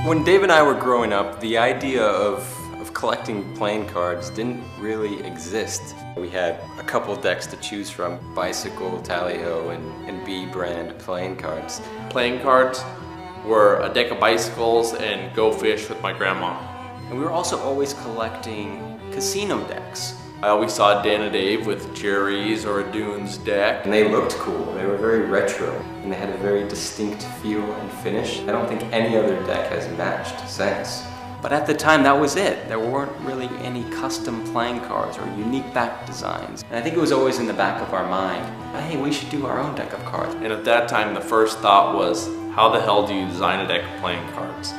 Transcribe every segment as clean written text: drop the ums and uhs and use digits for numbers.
When Dave and I were growing up, the idea of collecting playing cards didn't really exist. We had a couple decks to choose from: Bicycle, Tally-Ho, and B brand playing cards. Playing cards were a deck of bicycles and Go Fish with my grandma. And we were also always collecting casino decks. I always saw Dan and Dave with Jerry's or a Dunes deck. And they looked cool. They were very retro, and they had a very distinct feel and finish. I don't think any other deck has matched since. But at the time, that was it. There weren't really any custom playing cards or unique back designs. And I think it was always in the back of our mind, hey, we should do our own deck of cards. And at that time, the first thought was, how the hell do you design a deck of playing cards?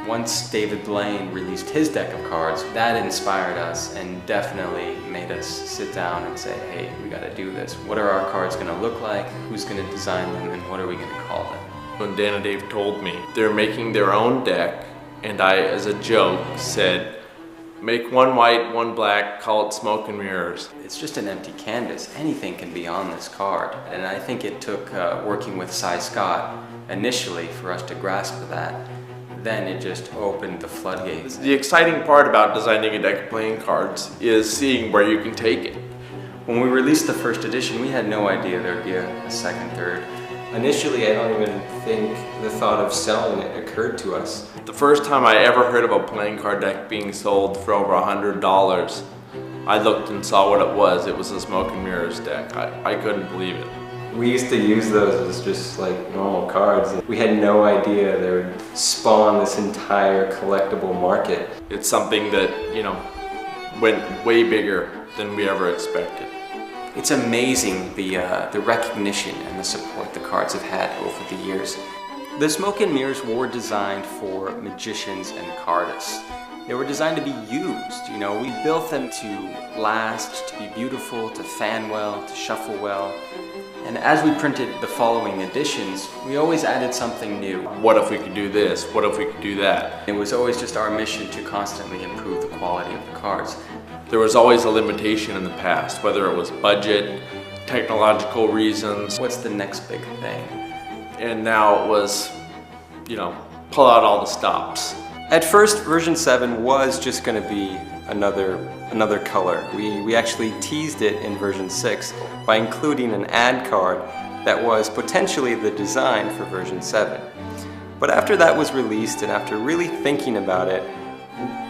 Once David Blaine released his deck of cards, that inspired us and definitely made us sit down and say, hey, we gotta do this. What are our cards gonna look like? Who's gonna design them? And what are we gonna call them? When Dan and Dave told me they're making their own deck, and I, as a joke, said, make one white, one black, call it Smoke and Mirrors. It's just an empty canvas. Anything can be on this card. And I think it took working with Cy Scott initially for us to grasp that. Then it just opened the floodgates. The exciting part about designing a deck of playing cards is seeing where you can take it. When we released the first edition, we had no idea there'd be a second, third. Initially, I don't even think the thought of selling it occurred to us. The first time I ever heard of a playing card deck being sold for over $100, I looked and saw what it was. It was a Smoke and Mirrors deck. I couldn't believe it. We used to use those as just like normal cards. We had no idea they would spawn this entire collectible market. It's something that, you know, went way bigger than we ever expected. It's amazing the recognition and the support the cards have had over the years. The Smoke and Mirrors were designed for magicians and cardists. They were designed to be used, you know. We built them to last, to be beautiful, to fan well, to shuffle well. And as we printed the following editions, we always added something new. What if we could do this? What if we could do that? It was always just our mission to constantly improve the quality of the cards. There was always a limitation in the past, whether it was budget, technological reasons. What's the next big thing? And now it was, you know, pull out all the stops. At first, version 7 was just going to be another color. We actually teased it in version 6 by including an ad card that was potentially the design for version 7. But after that was released and after really thinking about it,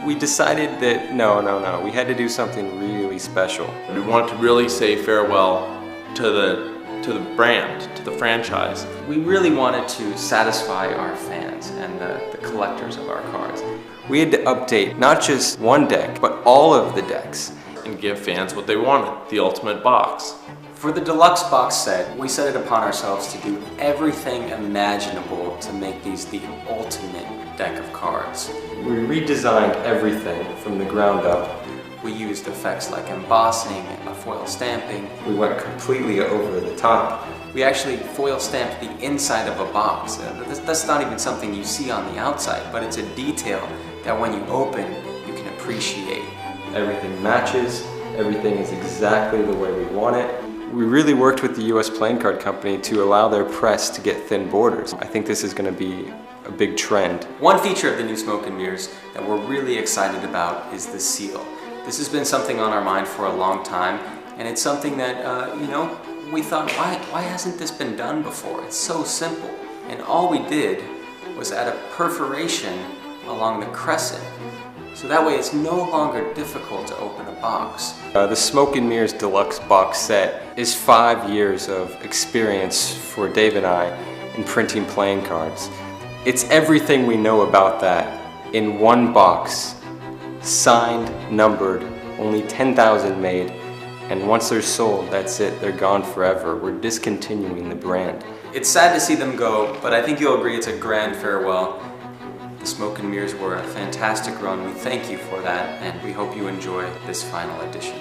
we decided that no, we had to do something really special. We wanted to really say farewell to the brand, to the franchise. We really wanted to satisfy our fans and the collectors of our cards. We had to update not just one deck, but all of the decks. And give fans what they wanted, the ultimate box. For the deluxe box set, we set it upon ourselves to do everything imaginable to make these the ultimate deck of cards. We redesigned everything from the ground up. We used effects like embossing and foil stamping. We went completely over the top. We actually foil stamped the inside of a box. That's not even something you see on the outside, but it's a detail that when you open, you can appreciate. Everything matches, everything is exactly the way we want it. We really worked with the US Playing Card Company to allow their press to get thin borders. I think this is going to be a big trend. One feature of the new Smoke and Mirrors that we're really excited about is the seal. This has been something on our mind for a long time, and it's something that, you know, we thought, why hasn't this been done before? It's so simple. And all we did was add a perforation along the crescent. So that way it's no longer difficult to open a box. The Smoke and Mirrors Deluxe box set is 5 years of experience for Dave and I in printing playing cards. It's everything we know about that in one box, signed, numbered, only 10,000 made, and once they're sold, that's it, they're gone forever. We're discontinuing the brand. It's sad to see them go, but I think you'll agree it's a grand farewell. The Smoke and Mirrors were a fantastic run. We thank you for that, and we hope you enjoy this final edition.